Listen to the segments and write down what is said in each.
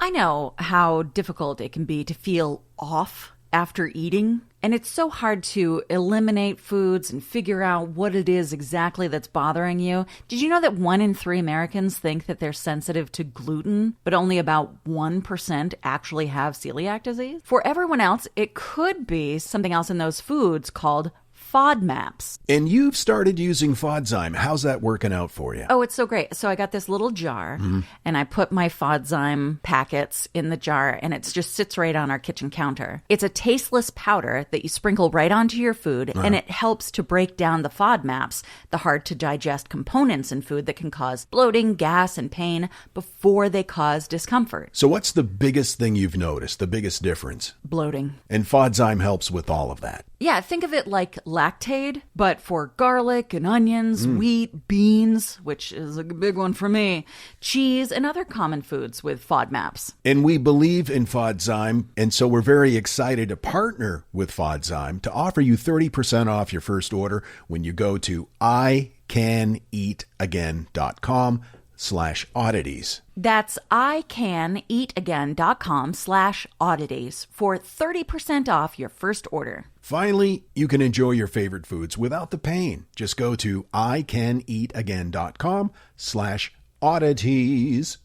I know how difficult it can be to feel off after eating, and it's so hard to eliminate foods and figure out what it is exactly that's bothering you. Did you know that 1 in 3 Americans think that they're sensitive to gluten, but only about 1% actually have celiac disease? For everyone else, it could be something else in those foods called FODMAPs. And you've started using FODzyme. How's that working out for you? Oh, it's so great. So I got this little jar, and I put my FODzyme packets in the jar, and it just sits right on our kitchen counter. It's a tasteless powder that you sprinkle right onto your food, and it helps to break down the FODMAPs, the hard-to-digest components in food that can cause bloating, gas, and pain before they cause discomfort. So what's the biggest thing you've noticed, the biggest difference? Bloating. And FODzyme helps with all of that. Yeah, think of it like Lactaid, but for garlic and onions, wheat, beans, which is a big one for me, cheese, and other common foods with FODMAPs. And we believe in FODzyme, and so we're very excited to partner with FODzyme to offer you 30% off your first order when you go to icaneatagain.com/oddities. That's icaneatagain.com/oddities for 30% off your first order. Finally, you can enjoy your favorite foods without the pain. Just go to icaneatagain.com/oddities.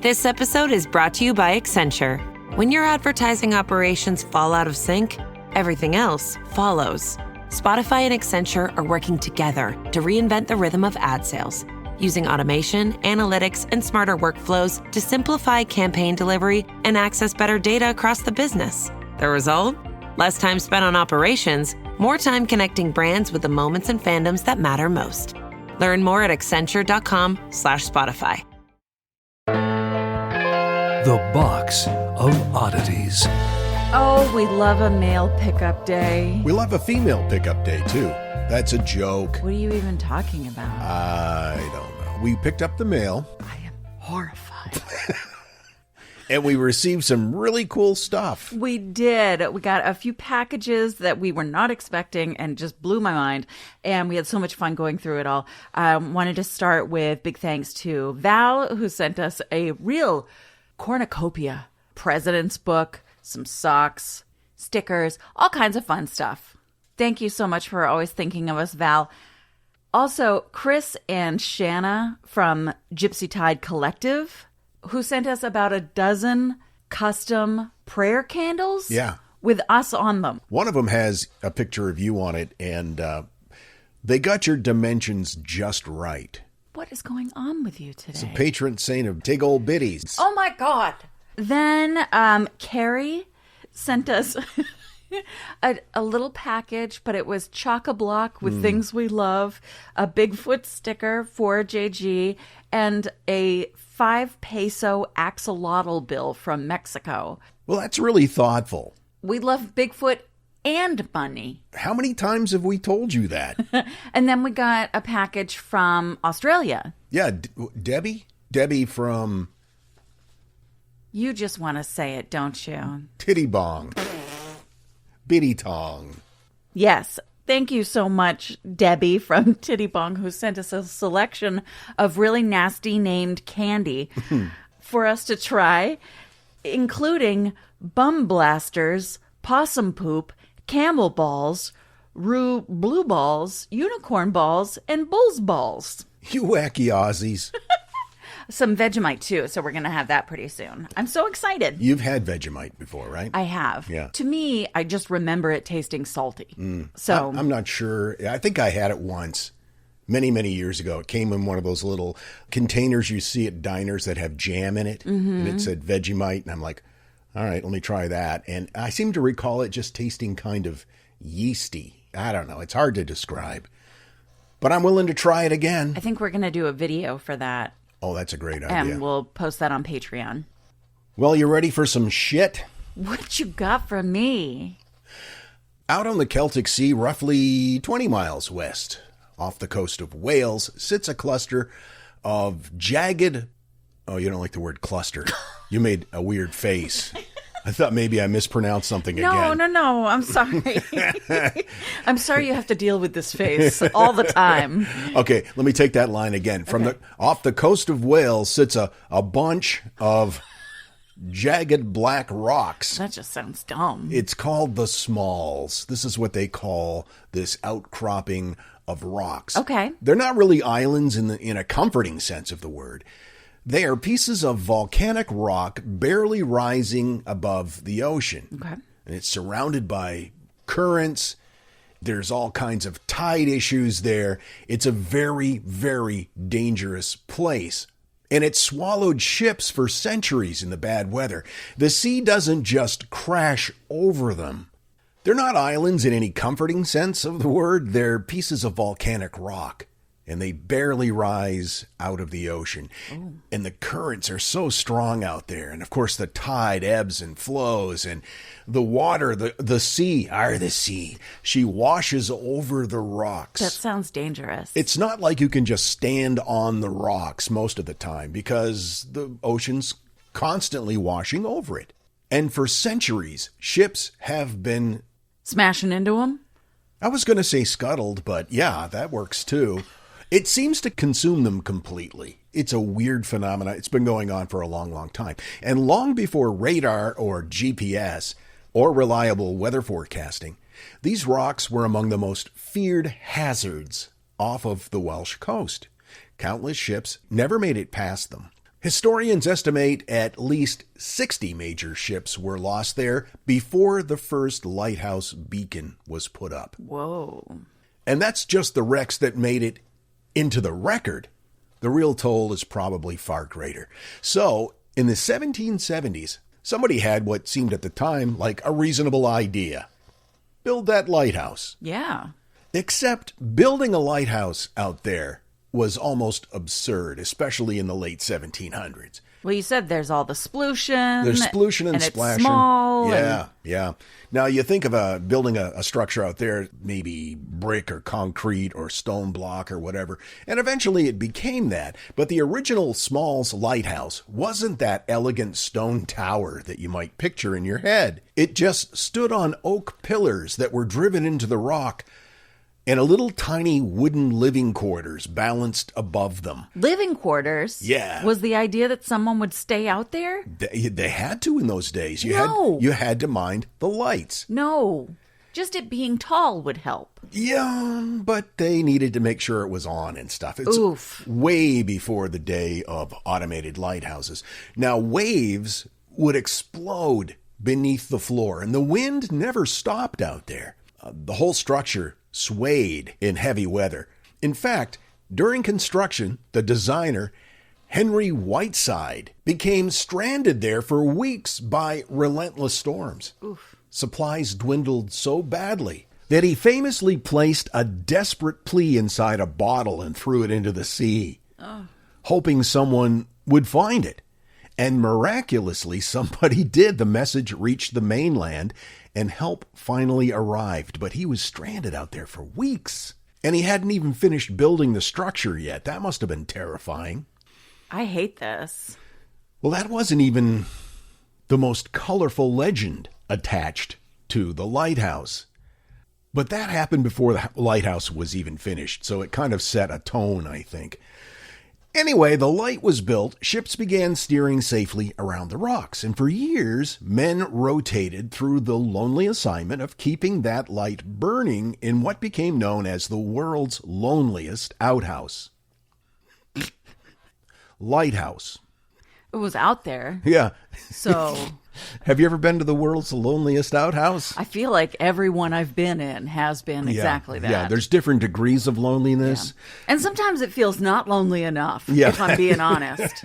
This episode is brought to you by Accenture. When your advertising operations fall out of sync, everything else follows. Spotify and Accenture are working together to reinvent the rhythm of ad sales, using automation, analytics, and smarter workflows to simplify campaign delivery and access better data across the business. The result? Less time spent on operations, more time connecting brands with the moments and fandoms that matter most. Learn more at accenture.com/Spotify. The Box of Oddities. Oh, we love a male pickup day. We love a female pickup day, too. That's a joke. What are you even talking about? I don't know. We picked up the mail. I am horrified. And we received some really cool stuff. We did. We got a few packages that we were not expecting and just blew my mind. And we had so much fun going through it all. I wanted to start with big thanks to Val, who sent us a real cornucopia. President's book, some socks, stickers, all kinds of fun stuff. Thank you so much for always thinking of us, Val. Also, Chris and Shanna from Gypsy Tide Collective, who sent us about a dozen custom prayer candles with us on them. One of them has a picture of you on it, and they got your dimensions just right. What is going on with you today? It's a patron saint of big old biddies. Oh, my God. Then Carrie sent us a little package, but it was chock-a-block with things we love, a Bigfoot sticker for JG, and a 5 peso axolotl bill from Mexico. Well, that's really thoughtful. We love Bigfoot and money. How many times have we told you that? And then we got a package from Australia. Yeah, Debbie? Debbie from... You just want to say it, don't you? Titty Bong. Biddy Tong. Yes. Thank you so much, Debbie from Titty Bong, who sent us a selection of really nasty named candy for us to try, including bum blasters, possum poop, camel balls, blue balls, unicorn balls, and bull's balls. You wacky Aussies. Some Vegemite, too, so we're going to have that pretty soon. I'm so excited. You've had Vegemite before, right? I have. Yeah. To me, I just remember it tasting salty. So I'm not sure. I think I had it once, many, many years ago. It came in one of those little containers you see at diners that have jam in it, and it said Vegemite, and I'm like, all right, let me try that. And I seem to recall it just tasting kind of yeasty. I don't know. It's hard to describe. But I'm willing to try it again. I think we're going to do a video for that. Oh, that's a great idea. And we'll post that on Patreon. Well, you ready for some shit? What you got for me? Out on the Celtic Sea, roughly 20 miles west, off the coast of Wales, sits a cluster of jagged... Oh, you don't like the word cluster. You made a weird face. I thought maybe I mispronounced something again. No. I'm sorry. I'm sorry you have to deal with this face all the time. Okay, let me take that line again. Off the coast of Wales sits a bunch of jagged black rocks. That just sounds dumb. It's called the Smalls. This is what they call this outcropping of rocks. Okay. They're not really islands in a comforting sense of the word. They are pieces of volcanic rock barely rising above the ocean. Okay. And it's surrounded by currents. There's all kinds of tide issues there. It's a very, very dangerous place. And it swallowed ships for centuries in the bad weather. The sea doesn't just crash over them. They're not islands in any comforting sense of the word. They're pieces of volcanic rock. And they barely rise out of the ocean. Oh. And the currents are so strong out there. And of course, the tide ebbs and flows. And the water, the sea, she washes over the rocks. That sounds dangerous. It's not like you can just stand on the rocks most of the time because the ocean's constantly washing over it. And for centuries, ships have been... smashing into them? I was going to say scuttled, but yeah, that works too. It seems to consume them completely. It's a weird phenomenon. It's been going on for a long, long time. And long before radar or GPS or reliable weather forecasting, these rocks were among the most feared hazards off of the Welsh coast. Countless ships never made it past them. Historians estimate at least 60 major ships were lost there before the first lighthouse beacon was put up. Whoa. And that's just the wrecks that made it into the record. The real toll is probably far greater. So, in the 1770s, somebody had what seemed at the time like a reasonable idea. Build that lighthouse. Yeah. Except building a lighthouse out there was almost absurd, especially in the late 1700s. Well, you said there's all the splooshing. There's splooshing and splashing. It's small. Yeah. Now, you think of building a structure out there, maybe brick or concrete or stone block or whatever, and eventually it became that. But the original Smalls Lighthouse wasn't that elegant stone tower that you might picture in your head. It just stood on oak pillars that were driven into the rock, and a little tiny wooden living quarters balanced above them. Living quarters? Yeah. Was the idea that someone would stay out there? They had to in those days. You had to mind the lights. No. Just it being tall would help. Yeah, but they needed to make sure it was on and stuff. It's way before the day of automated lighthouses. Now, waves would explode beneath the floor, and the wind never stopped out there. The whole structure swayed in heavy weather. In fact, during construction, the designer, Henry Whiteside, became stranded there for weeks by relentless storms. Oof. Supplies dwindled so badly that he famously placed a desperate plea inside a bottle and threw it into the sea, hoping someone would find it. And miraculously, somebody did. The message reached the mainland, and help finally arrived. But he was stranded out there for weeks. And he hadn't even finished building the structure yet. That must have been terrifying. I hate this. Well, that wasn't even the most colorful legend attached to the lighthouse. But that happened before the lighthouse was even finished, so it kind of set a tone, I think. Anyway, the light was built, ships began steering safely around the rocks, and for years, men rotated through the lonely assignment of keeping that light burning in what became known as the world's loneliest outhouse. Lighthouse. It was out there. Yeah. So... Have you ever been to the world's loneliest outhouse? I feel like everyone I've been in has been exactly that. Yeah, there's different degrees of loneliness. Yeah. And sometimes it feels not lonely enough, if I'm being honest.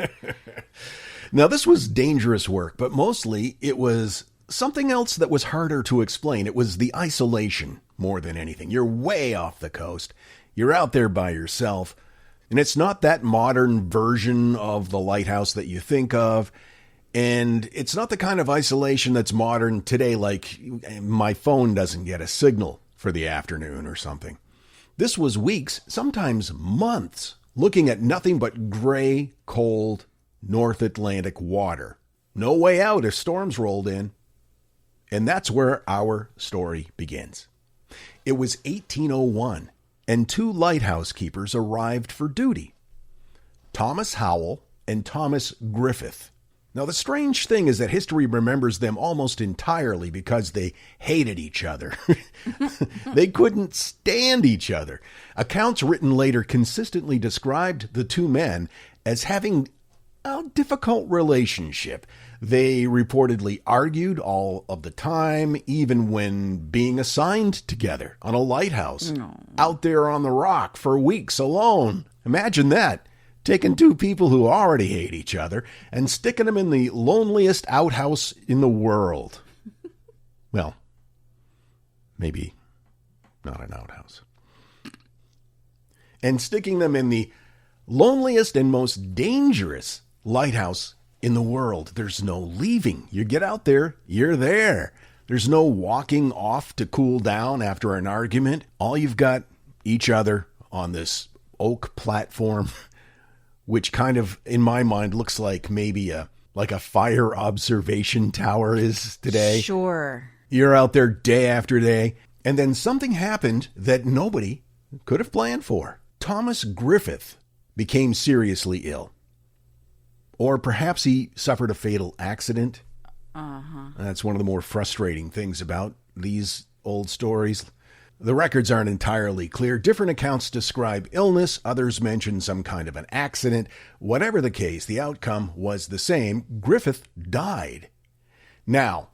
Now, this was dangerous work, but mostly it was something else that was harder to explain. It was the isolation more than anything. You're way off the coast. You're out there by yourself. And it's not that modern version of the lighthouse that you think of. And it's not the kind of isolation that's modern today, like my phone doesn't get a signal for the afternoon or something. This was weeks, sometimes months, looking at nothing but gray, cold North Atlantic water. No way out if storms rolled in. And that's where our story begins. It was 1801, and two lighthouse keepers arrived for duty. Thomas Howell and Thomas Griffith. Now, the strange thing is that history remembers them almost entirely because they hated each other. They couldn't stand each other. Accounts written later consistently described the two men as having a difficult relationship. They reportedly argued all of the time, even when being assigned together on a lighthouse, out there on the rock for weeks alone. Imagine that. Taking two people who already hate each other and sticking them in the loneliest outhouse in the world. Well, maybe not an outhouse. And sticking them in the loneliest and most dangerous lighthouse in the world. There's no leaving. You get out there, you're there. There's no walking off to cool down after an argument. All you've got each other on this oak platform, which kind of, in my mind, looks like maybe a fire observation tower is today. Sure. You're out there day after day. And then something happened that nobody could have planned for. Thomas Griffith became seriously ill. Or perhaps he suffered a fatal accident. That's one of the more frustrating things about these old stories. The records aren't entirely clear. Different accounts describe illness. Others mention some kind of an accident. Whatever the case, the outcome was the same. Griffith died. Now,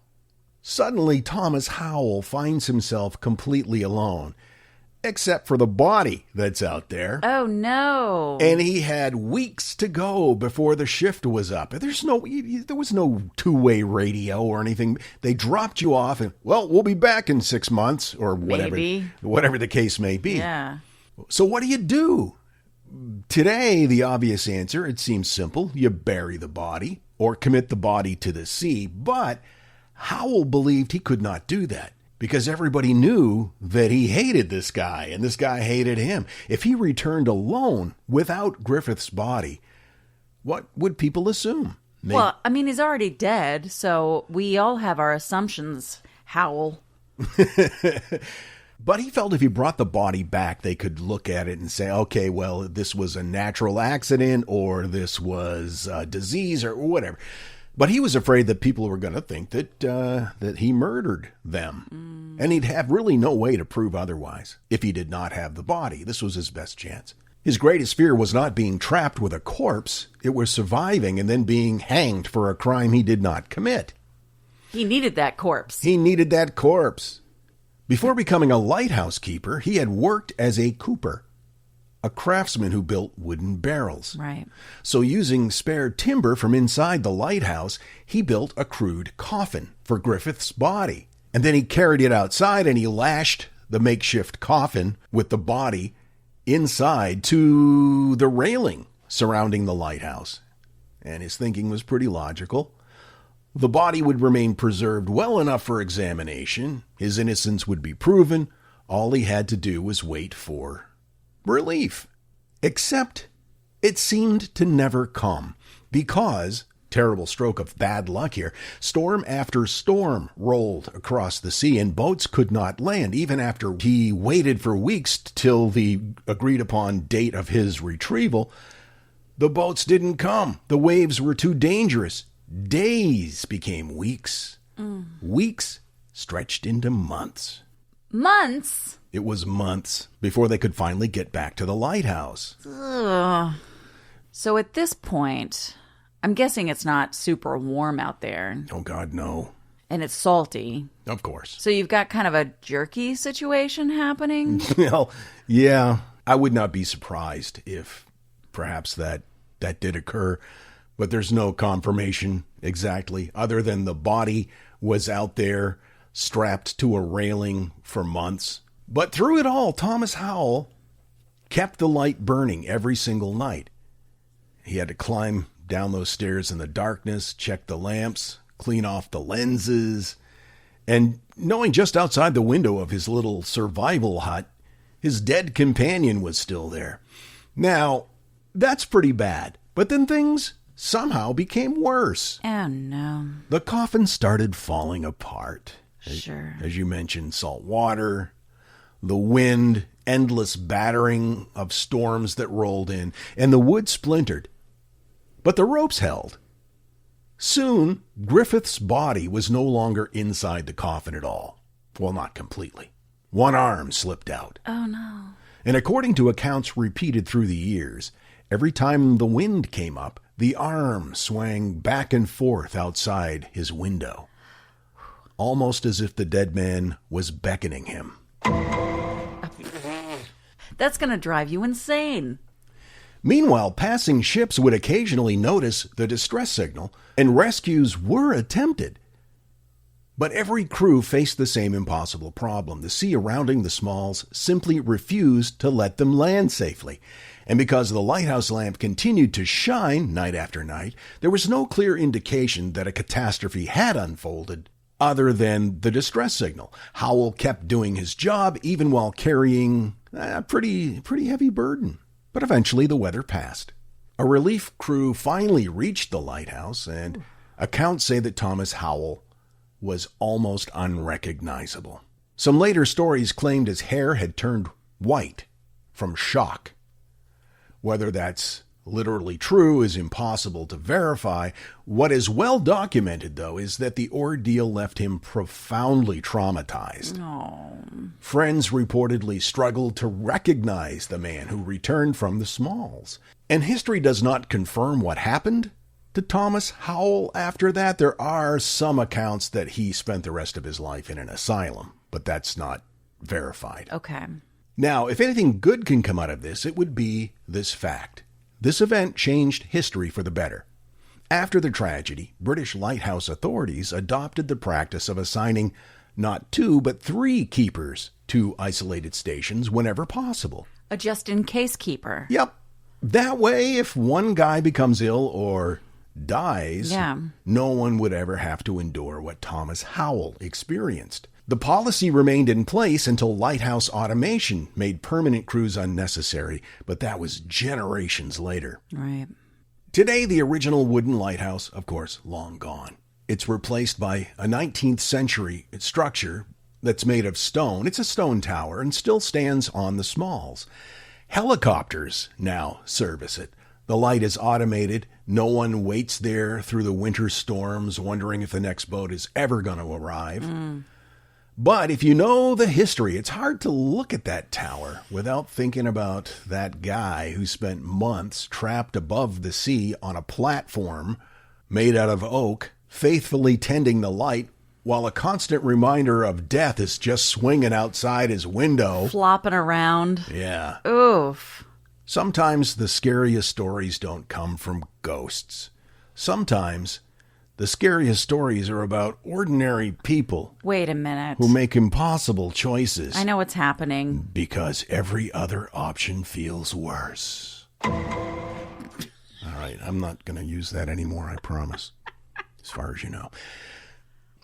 suddenly Thomas Howell finds himself completely alone, except for the body that's out there. Oh, no. And he had weeks to go before the shift was up. There was no two-way radio or anything. They dropped you off and, well, we'll be back in 6 months or whatever the case may be. Yeah. So what do? Today, the obvious answer, it seems simple. You bury the body or commit the body to the sea. But Howell believed he could not do that, because everybody knew that he hated this guy, and this guy hated him. If he returned alone, without Griffith's body, what would people assume? Well, I mean, he's already dead, so we all have our assumptions, Howell. But he felt if he brought the body back, they could look at it and say, okay, well, this was a natural accident, or this was a disease, or whatever. But he was afraid that people were going to think that he murdered them. And he'd have really no way to prove otherwise if he did not have the body. This was his best chance. His greatest fear was not being trapped with a corpse. It was surviving and then being hanged for a crime he did not commit. He needed that corpse. He needed that corpse. Before becoming a lighthouse keeper, he had worked as a cooper, a craftsman who built wooden barrels. Right. So using spare timber from inside the lighthouse, he built a crude coffin for Griffith's body. And then he carried it outside and he lashed the makeshift coffin with the body inside to the railing surrounding the lighthouse. And his thinking was pretty logical. The body would remain preserved well enough for examination. His innocence would be proven. All he had to do was wait for relief. Except it seemed to never come because, terrible stroke of bad luck here, storm after storm rolled across the sea and boats could not land even after he waited for weeks till the agreed upon date of his retrieval. The boats didn't come. The waves were too dangerous. Days became weeks. Weeks stretched into months. Months? It was months before they could finally get back to the lighthouse. Ugh. So at this point, I'm guessing it's not super warm out there. Oh, God, no. And it's salty. Of course. So you've got kind of a jerky situation happening? Well, yeah. I would not be surprised if perhaps that did occur. But there's no confirmation exactly, other than the body was out there strapped to a railing for months. But through it all, Thomas Howell kept the light burning every single night. He had to climb down those stairs in the darkness, check the lamps, clean off the lenses, and knowing just outside the window of his little survival hut, his dead companion was still there. Now, that's pretty bad, but then things somehow became worse. Oh, no. The coffin started falling apart. Sure. As you mentioned, salt water, the wind, endless battering of storms that rolled in, and the wood splintered. But the ropes held. Soon, Griffith's body was no longer inside the coffin at all. Well, not completely. One arm slipped out. Oh, no. And according to accounts repeated through the years, every time the wind came up, the arm swang back and forth outside his window, almost as if the dead man was beckoning him. That's going to drive you insane. Meanwhile, passing ships would occasionally notice the distress signal, and rescues were attempted. But every crew faced the same impossible problem. The sea surrounding the Smalls simply refused to let them land safely. And because the lighthouse lamp continued to shine night after night, there was no clear indication that a catastrophe had unfolded other than the distress signal. Howell kept doing his job even while carrying a pretty heavy burden. But eventually the weather passed. A relief crew finally reached the lighthouse, and accounts say that Thomas Howell was almost unrecognizable. Some later stories claimed his hair had turned white from shock. Whether that's literally true is impossible to verify. What is well documented, though, is that the ordeal left him profoundly traumatized. Oh. Friends reportedly struggled to recognize the man who returned from the Smalls. And history does not confirm what happened to Thomas Howell after that. There are some accounts that he spent the rest of his life in an asylum, but that's not verified. Okay. Now, if anything good can come out of this, it would be this fact. This event changed history for the better. After the tragedy, British lighthouse authorities adopted the practice of assigning not 2, but 3 keepers to isolated stations whenever possible. A just-in-case keeper. Yep. That way, if one guy becomes ill or dies, no one would ever have to endure what Thomas Howell experienced. The policy remained in place until lighthouse automation made permanent crews unnecessary, but that was generations later. Right. Today, the original wooden lighthouse, of course, long gone. It's replaced by a 19th century structure that's made of stone. It's a stone tower and still stands on the Smalls. Helicopters now service it. The light is automated. No one waits there through the winter storms wondering if the next boat is ever going to arrive. But if you know the history, it's hard to look at that tower without thinking about that guy who spent months trapped above the sea on a platform made out of oak, faithfully tending the light, while a constant reminder of death is just swinging outside his window. Flopping around. Yeah. Oof. Sometimes the scariest stories don't come from ghosts. Sometimes the scariest stories are about ordinary people. Wait a minute. Who make impossible choices. I know what's happening. Because every other option feels worse. All right, I'm not going to use that anymore, I promise. As far as you know.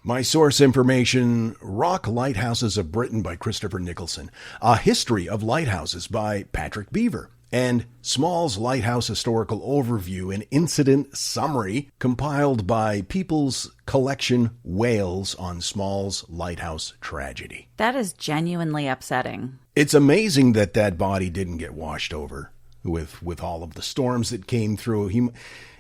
My source information, Rock Lighthouses of Britain by Christopher Nicholson, A History of Lighthouses by Patrick Beaver, and Smalls Lighthouse Historical Overview and Incident Summary compiled by People's Collection Wales on Smalls Lighthouse Tragedy. That is genuinely upsetting. It's amazing that that body didn't get washed over with all of the storms that came through.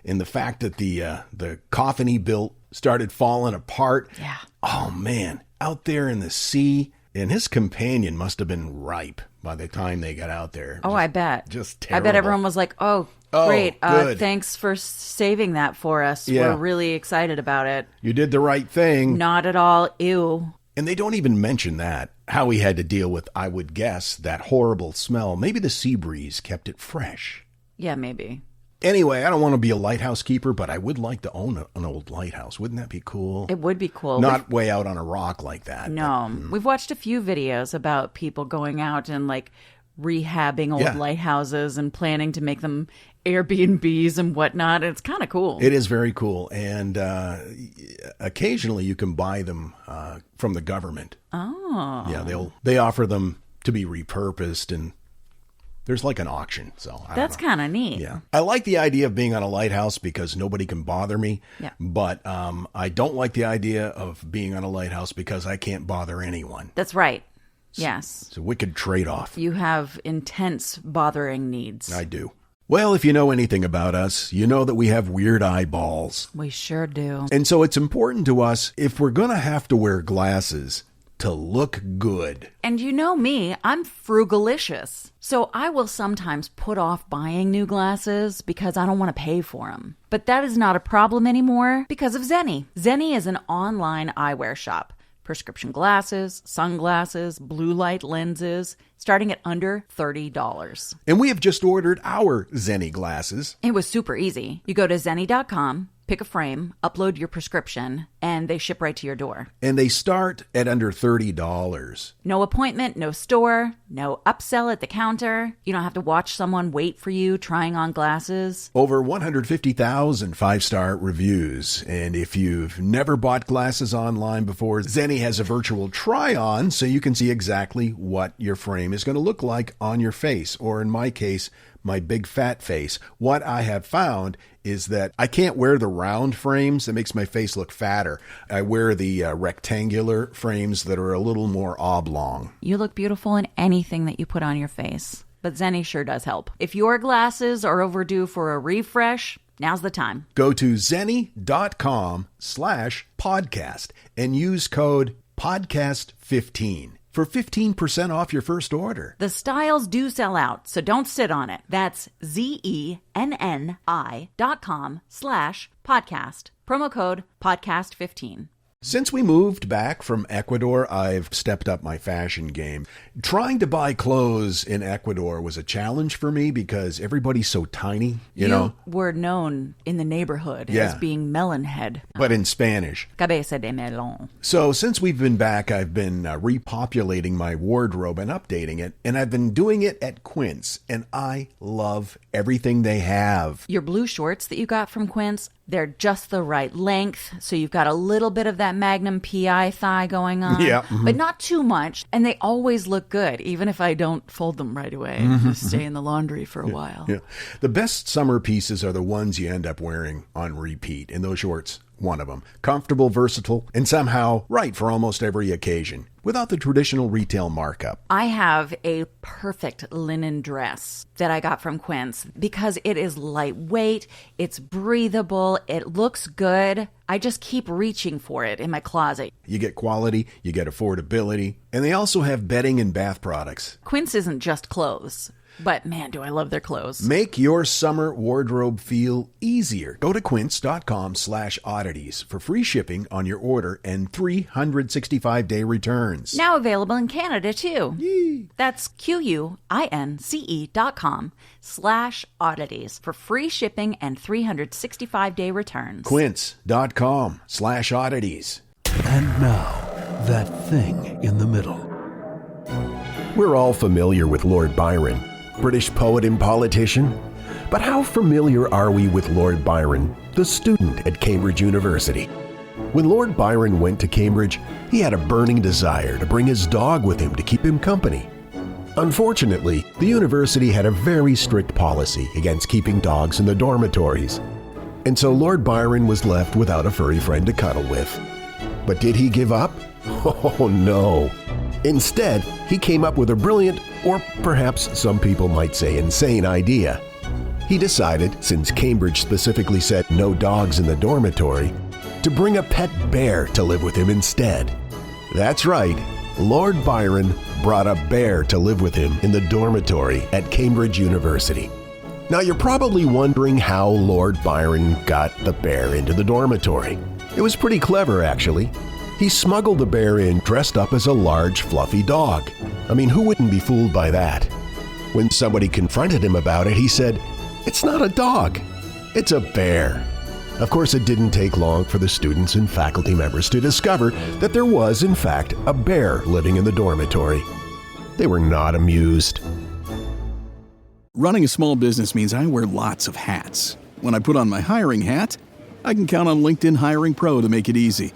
And the fact that the coffin he built started falling apart. Yeah. Oh, man. Out there in the sea. And his companion must have been ripe by the time they got out there. Oh, I bet. Just terrible. I bet everyone was like, oh great. Good. Thanks for saving that for us. Yeah. We're really excited about it. You did the right thing. Not at all. Ew. And they don't even mention that. How he had to deal with, I would guess, that horrible smell. Maybe the sea breeze kept it fresh. Yeah, maybe. Anyway, I don't want to be a lighthouse keeper, but I would like to own an old lighthouse. Wouldn't that be cool? It would be cool. Not way out on a rock like that. No. We've watched a few videos about people going out and like rehabbing old lighthouses and planning to make them Airbnbs and whatnot. It's kind of cool. It is very cool. And occasionally you can buy them from the government. Oh. Yeah, they offer them to be repurposed, and there's like an auction. So that's kind of neat. Yeah. I like the idea of being on a lighthouse because nobody can bother me. Yeah. But I don't like the idea of being on a lighthouse because I can't bother anyone. That's right. Yes. It's a wicked trade-off. You have intense bothering needs. I do. Well, if you know anything about us, you know that we have weird eyeballs. We sure do. And so it's important to us, if we're going to have to wear glasses, to look good. And you know me, I'm frugalicious. So I will sometimes put off buying new glasses because I don't want to pay for them. But that is not a problem anymore because of Zenni. Zenni is an online eyewear shop. Prescription glasses, sunglasses, blue light lenses, starting at under $30. And we have just ordered our Zenni glasses. It was super easy. You go to zenni.com, pick a frame, upload your prescription, and they ship right to your door. And they start at under $30. No appointment, no store, no upsell at the counter. You don't have to watch someone wait for you trying on glasses. Over 150,000 5-star reviews. And if you've never bought glasses online before, Zenni has a virtual try-on so you can see exactly what your frame is going to look like on your face, or in my case, my big fat face. What I have found is that I can't wear the round frames. It makes my face look fatter. I wear the rectangular frames that are a little more oblong. You look beautiful in anything that you put on your face, but Zenni sure does help. If your glasses are overdue for a refresh, now's the time. Go to zenni.com/podcast and use code podcast15 for 15% off your first order. The styles do sell out, so don't sit on it. That's zenni.com/podcast. Promo code podcast15. Since we moved back from Ecuador, I've stepped up my fashion game. Trying to buy clothes in Ecuador was a challenge for me because everybody's so tiny, you know? Were known in the neighborhood as being melon head. But in Spanish. Cabeza de melón. So since we've been back, I've been repopulating my wardrobe and updating it, and I've been doing it at Quince, and I love everything they have. Your blue shorts that you got from Quince, they're just the right length, so you've got a little bit of that Magnum PI thigh going on, but not too much, and they always look good, even if I don't fold them right away. Just stay in the laundry for a while. Yeah. The best summer pieces are the ones you end up wearing on repeat, and those shorts, one of them. Comfortable, versatile, and somehow right for almost every occasion, without the traditional retail markup. I have a perfect linen dress that I got from Quince because it is lightweight, it's breathable, it looks good. I just keep reaching for it in my closet. You get quality, you get affordability, and they also have bedding and bath products. Quince isn't just clothes. But man, do I love their clothes. Make your summer wardrobe feel easier. Go to quince.com/oddities for free shipping on your order and 365-day returns. Now available in Canada too. Yee. That's QUINCE.com/oddities for free shipping and 365-day returns. Quince.com/oddities. And now, that thing in the middle. We're all familiar with Lord Byron, British poet and politician. But how familiar are we with Lord Byron, the student at Cambridge University? When Lord Byron went to Cambridge, he had a burning desire to bring his dog with him to keep him company. Unfortunately, the university had a very strict policy against keeping dogs in the dormitories. And so Lord Byron was left without a furry friend to cuddle with. But did he give up? Oh no. Instead, he came up with a brilliant, or perhaps some people might say insane idea. He decided, since Cambridge specifically said no dogs in the dormitory, to bring a pet bear to live with him instead. That's right, Lord Byron brought a bear to live with him in the dormitory at Cambridge University. Now you're probably wondering how Lord Byron got the bear into the dormitory. It was pretty clever, actually. He smuggled the bear in dressed up as a large, fluffy dog. I mean, who wouldn't be fooled by that? When somebody confronted him about it, he said, "It's not a dog, it's a bear." Of course, it didn't take long for the students and faculty members to discover that there was, in fact, a bear living in the dormitory. They were not amused. Running a small business means I wear lots of hats. When I put on my hiring hat, I can count on LinkedIn Hiring Pro to make it easy.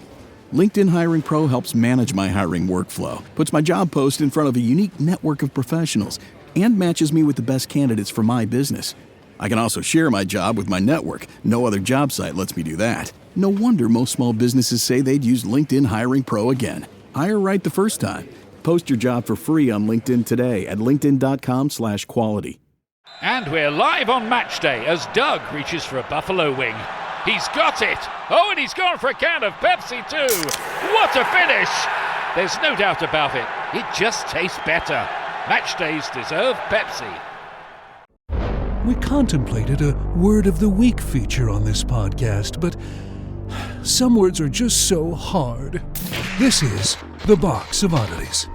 LinkedIn Hiring Pro helps manage my hiring workflow, puts my job post in front of a unique network of professionals, and matches me with the best candidates for my business. I can also share my job with my network. No other job site lets me do that. No wonder most small businesses say they'd use LinkedIn Hiring Pro again. Hire right the first time. Post your job for free on LinkedIn today at linkedin.com/quality. And we're live on match day as Doug reaches for a buffalo wing. He's got it! Oh, and he's gone for a can of Pepsi too! What a finish! There's no doubt about it. It just tastes better. Match days deserve Pepsi. We contemplated a Word of the Week feature on this podcast, but some words are just so hard. This is the Box of Oddities.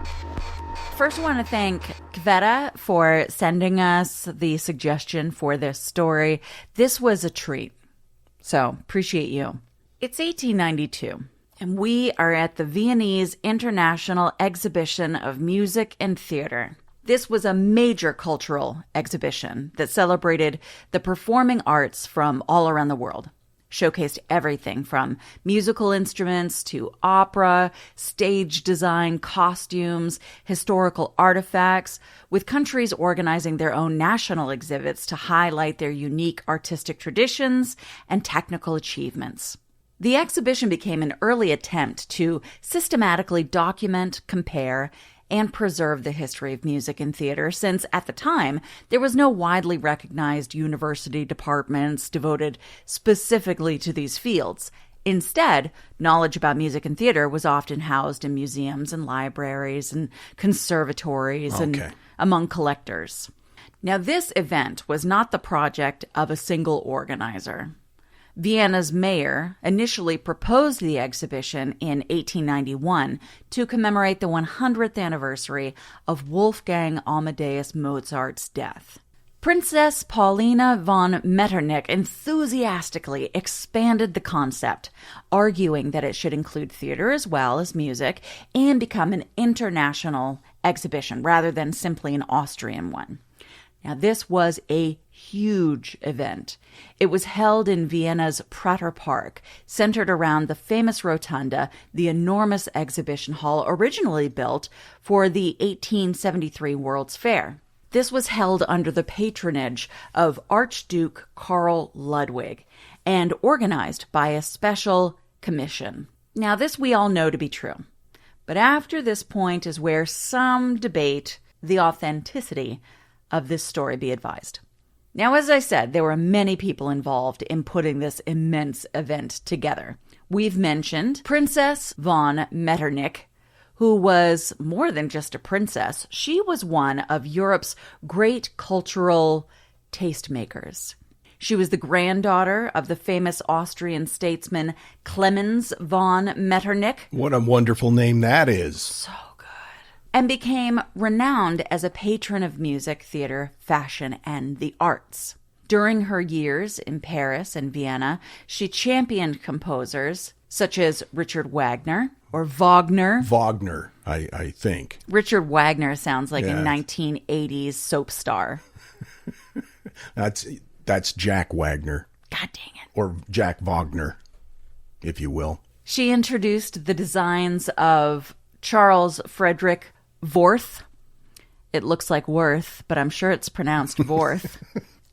First, I want to thank Kveta for sending us the suggestion for this story. This was a treat, so appreciate you. It's 1892, and we are at the Viennese International Exhibition of Music and Theater. This was a major cultural exhibition that celebrated the performing arts from all around the world. Showcased everything from musical instruments to opera, stage design, costumes, historical artifacts, with countries organizing their own national exhibits to highlight their unique artistic traditions and technical achievements. The exhibition became an early attempt to systematically document, compare, and preserve the history of music and theater, since at the time there was no widely recognized university departments devoted specifically to these fields. Instead, knowledge about music and theater was often housed in museums and libraries and conservatories and among collectors. Now, this event was not the project of a single organizer. Vienna's mayor initially proposed the exhibition in 1891 to commemorate the 100th anniversary of Wolfgang Amadeus Mozart's death. Princess Paulina von Metternich enthusiastically expanded the concept, arguing that it should include theater as well as music and become an international exhibition rather than simply an Austrian one. Now, this was a huge event. It was held in Vienna's Prater Park, centered around the famous rotunda, the enormous exhibition hall originally built for the 1873 World's Fair. This was held under the patronage of Archduke Karl Ludwig and organized by a special commission. Now, this we all know to be true. But after this point is where some debate the authenticity of this story, be advised. Now, as I said, there were many people involved in putting this immense event together. We've mentioned Princess von Metternich, who was more than just a princess. She was one of Europe's great cultural tastemakers. She was the granddaughter of the famous Austrian statesman Clemens von Metternich. What a wonderful name that is. So and became renowned as a patron of music, theater, fashion, and the arts. During her years in Paris and Vienna, she championed composers such as Richard Wagner or Wagner. Wagner, I think. Richard Wagner sounds like a 1980s soap star. That's Jack Wagner. God dang it. Or Jack Wagner, if you will. She introduced the designs of Charles Frederick Worth. It looks like Worth, but I'm sure it's pronounced Worth.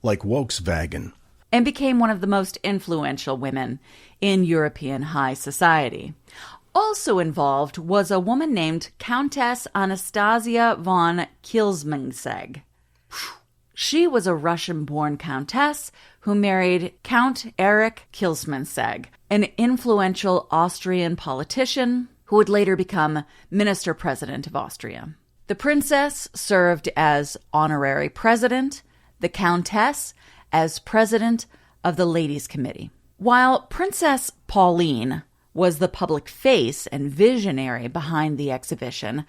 Like Volkswagen. And became one of the most influential women in European high society. Also involved was a woman named Countess Anastasia von Kilsmansegg. She was a Russian-born countess who married Count Erich Kilsmansegg, an influential Austrian politician who would later become minister-president of Austria. The princess served as honorary president, the countess as president of the Ladies' Committee. While Princess Pauline was the public face and visionary behind the exhibition,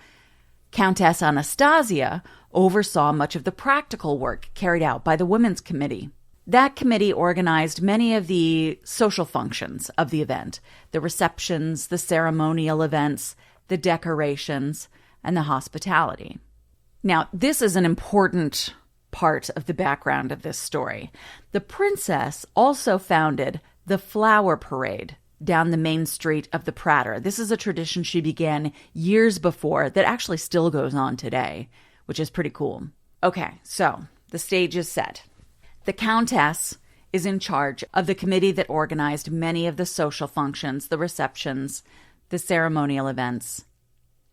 Countess Anastasia oversaw much of the practical work carried out by the Women's Committee. That committee organized many of the social functions of the event, the receptions, the ceremonial events, the decorations, and the hospitality. Now, this is an important part of the background of this story. The princess also founded the Flower Parade down the main street of the Prater. This is a tradition she began years before that actually still goes on today, which is pretty cool. Okay, so the stage is set. The Countess is in charge of the committee that organized many of the social functions, the receptions, the ceremonial events,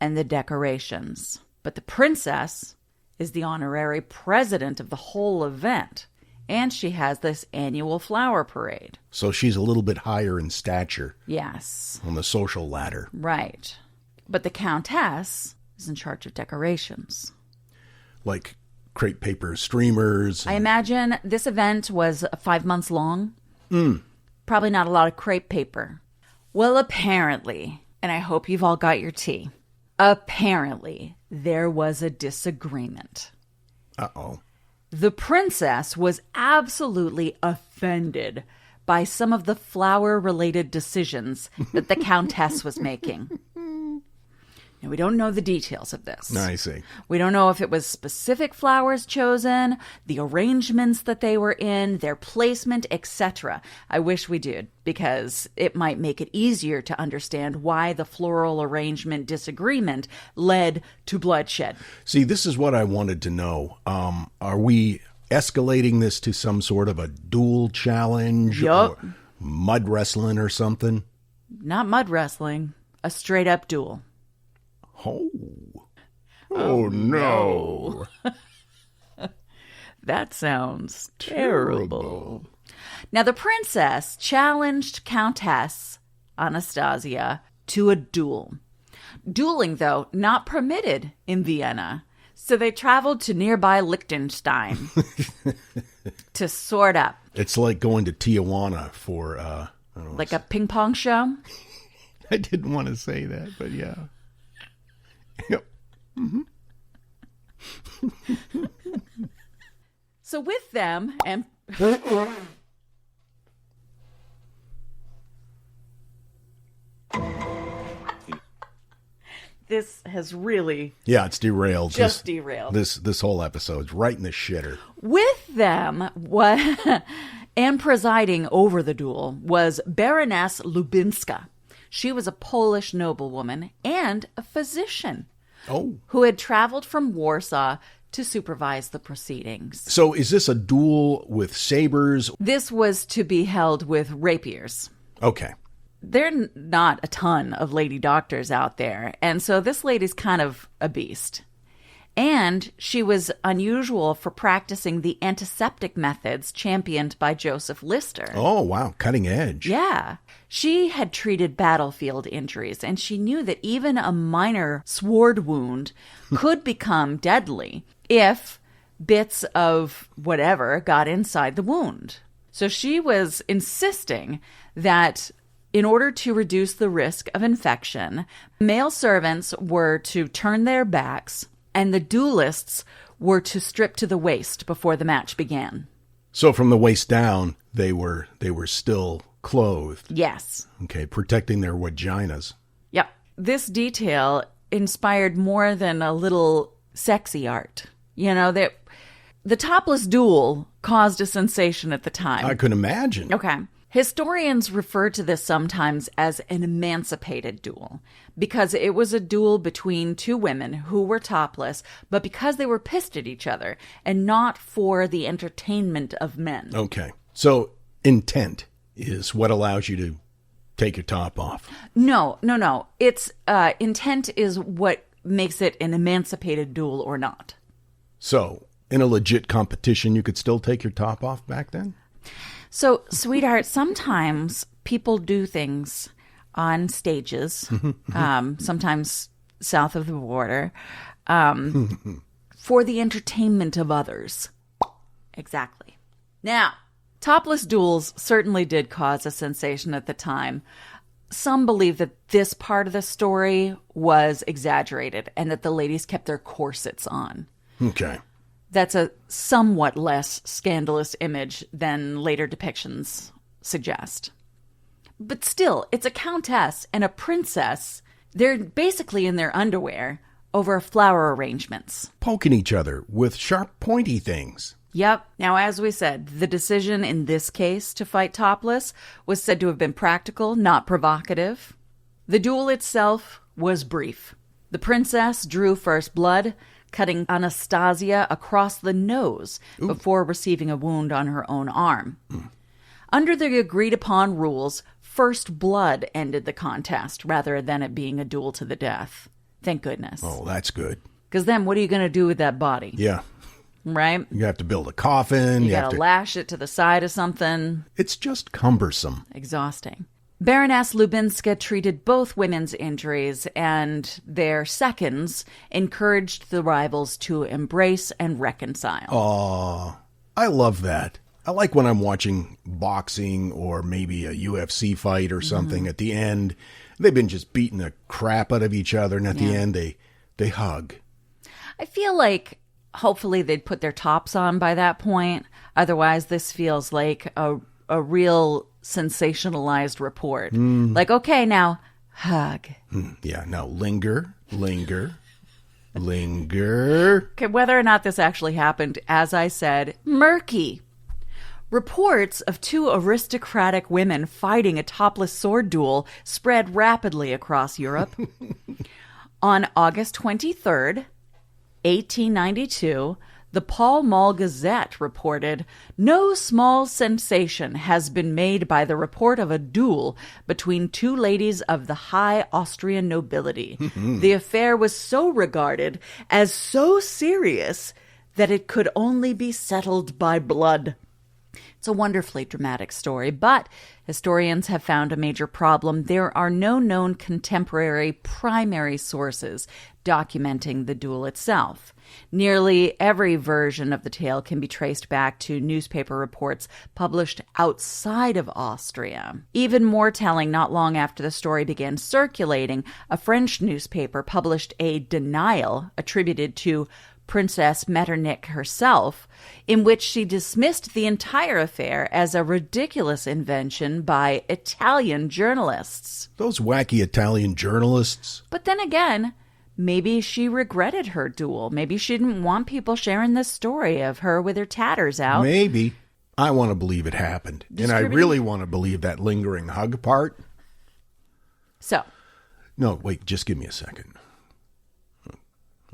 and the decorations. But the princess is the honorary president of the whole event. And she has this annual flower parade. So she's a little bit higher in stature. Yes. On the social ladder. Right. But the countess is in charge of decorations. Like crepe paper streamers. I imagine this event was 5 months long. Probably not a lot of crepe paper. Well, apparently, and I hope you've all got your tea, apparently there was a disagreement. Uh-oh. The princess was absolutely offended by some of the flower-related decisions that the countess was making. Now, we don't know the details of this. I see. We don't know if it was specific flowers chosen, the arrangements that they were in, their placement, etc. I wish we did, because it might make it easier to understand why the floral arrangement disagreement led to bloodshed. See, this is what I wanted to know. Are we escalating this to some sort of a duel challenge? Yup. Or mud wrestling or something? Not mud wrestling, a straight-up duel. Oh no. That sounds terrible. Now, the princess challenged Countess Anastasia to a duel. Dueling, though, not permitted in Vienna. So they traveled to nearby Liechtenstein to sort up. It's like going to Tijuana for, I don't know. Like a ping pong show? I didn't want to say that, but yeah. Yep. Mm-hmm. So with them, and this has really Yeah, it's derailed. just derailed. This whole episode's right in the shitter. With them, and presiding over the duel was Baroness Lubinska. She was a Polish noblewoman and a physician who had traveled from Warsaw to supervise the proceedings. So is this a duel with sabers? This was to be held with rapiers. Okay. There are not a ton of lady doctors out there, and so this lady's kind of a beast. And she was unusual for practicing the antiseptic methods championed by Joseph Lister. Oh, wow. Cutting edge. Yeah. She had treated battlefield injuries, and she knew that even a minor sword wound could become deadly if bits of whatever got inside the wound. So she was insisting that in order to reduce the risk of infection, male servants were to turn their backs and the duelists were to strip to the waist before the match began. So from the waist down, they were still clothed. Yes. Okay, protecting their vaginas. Yep. This detail inspired more than a little sexy art. You know, that the topless duel caused a sensation at the time. I could imagine. Okay. Historians refer to this sometimes as an emancipated duel because it was a duel between two women who were topless, but because they were pissed at each other and not for the entertainment of men. Okay. So intent is what allows you to take your top off. No. It's intent is what makes it an emancipated duel or not. So in a legit competition, you could still take your top off back then? So, sweetheart, sometimes people do things on stages, sometimes south of the border, for the entertainment of others. Exactly. Now, topless duels certainly did cause a sensation at the time. Some believe that this part of the story was exaggerated and that the ladies kept their corsets on. Okay. That's a somewhat less scandalous image than later depictions suggest. But still, it's a countess and a princess. They're basically in their underwear over flower arrangements. Poking each other with sharp, pointy things. Yep. Now, as we said, the decision in this case to fight topless was said to have been practical, not provocative. The duel itself was brief. The princess drew first blood, cutting Anastasia across the nose before receiving a wound on her own arm. Under the agreed-upon rules, first blood ended the contest rather than it being a duel to the death. Thank goodness. Oh, that's good. Because then what are you going to do with that body? Yeah. Right? You have to build a coffin. You got have to to lash it to the side of something. It's just cumbersome. Exhausting. Baroness Lubinska treated both women's injuries, and their seconds encouraged the rivals to embrace and reconcile. Oh, I love that. I like when I'm watching boxing or maybe a UFC fight or something. At the end, they've been just beating the crap out of each other, and at the end, they hug. I feel like hopefully they'd put their tops on by that point. Otherwise, this feels like a real sensationalized report. Like, okay, now hug. Yeah, now linger. Okay, whether or not this actually happened, as I said, murky. Reports of two aristocratic women fighting a topless sword duel spread rapidly across Europe. On August 23rd, 1892, the Pall Mall Gazette reported, "No small sensation has been made by the report of a duel between two ladies of the high Austrian nobility. The affair was so regarded as so serious that it could only be settled by blood." It's a wonderfully dramatic story, but historians have found a major problem. There are no known contemporary primary sources documenting the duel itself. Nearly every version of the tale can be traced back to newspaper reports published outside of Austria. Even more telling, not long after the story began circulating, a French newspaper published a denial attributed to Princess Metternich herself, in which she dismissed the entire affair as a ridiculous invention by Italian journalists. Those wacky Italian journalists. But then again, maybe she regretted her duel. Maybe she didn't want people sharing this story of her with her tatters out. Maybe. I want to believe it happened. And I really want to believe that lingering hug part. So. No, wait, just give me a second.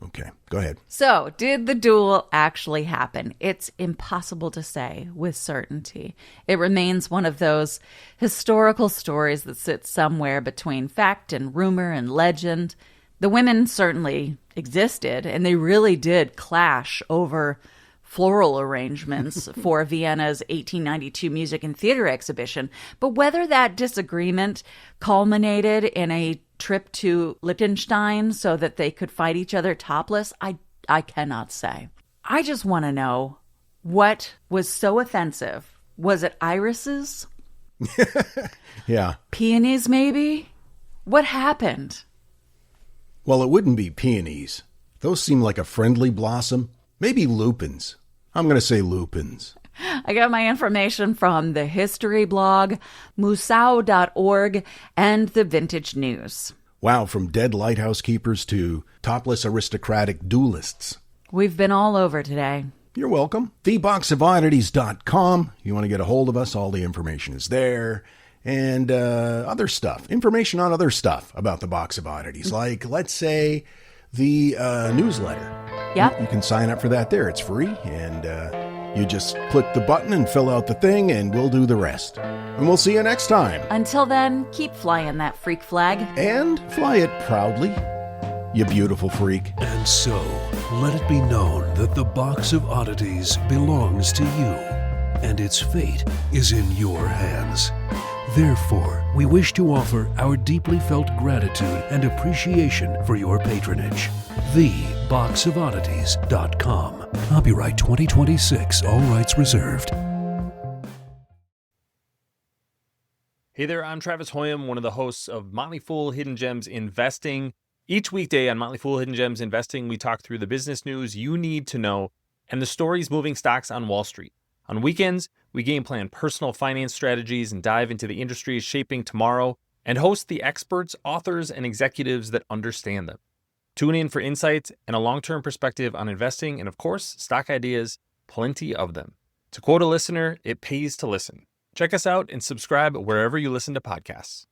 Okay, go ahead. So, did the duel actually happen? It's impossible to say with certainty. It remains one of those historical stories that sits somewhere between fact and rumor and legend. The women certainly existed, and they really did clash over floral arrangements for Vienna's 1892 Music and Theater exhibition. But whether that disagreement culminated in a trip to Liechtenstein so that they could fight each other topless, I cannot say. I just want to know, what was so offensive? Was it irises? Yeah. Peonies, maybe? What happened? Well, it wouldn't be peonies. Those seem like a friendly blossom. Maybe lupins. I'm going to say lupins. I got my information from the history blog, musau.org, and the Vintage News. Wow, from dead lighthouse keepers to topless aristocratic duelists. We've been all over today. You're welcome. theboxofoddities.com. You want to get a hold of us, all the information is there. And other stuff, information on other stuff about the Box of Oddities, like, let's say, the newsletter. Yep. You can sign up for that there. It's free, and you just click the button and fill out the thing, and we'll do the rest. And we'll see you next time. Until then, keep flying that freak flag. And fly it proudly, you beautiful freak. And so, let it be known that the Box of Oddities belongs to you, and its fate is in your hands. Therefore, we wish to offer our deeply felt gratitude and appreciation for your patronage. theboxofoddities.com. Copyright 2026, all rights reserved. Hey there, I'm Travis Hoyam, one of the hosts of Motley Fool Hidden Gems Investing. Each weekday on Motley Fool Hidden Gems Investing, we talk through the business news you need to know and the stories moving stocks on Wall Street. On weekends, we game plan personal finance strategies and dive into the industries shaping tomorrow and host the experts, authors, and executives that understand them. Tune in for insights and a long-term perspective on investing and, of course, stock ideas, plenty of them. To quote a listener, it pays to listen. Check us out and subscribe wherever you listen to podcasts.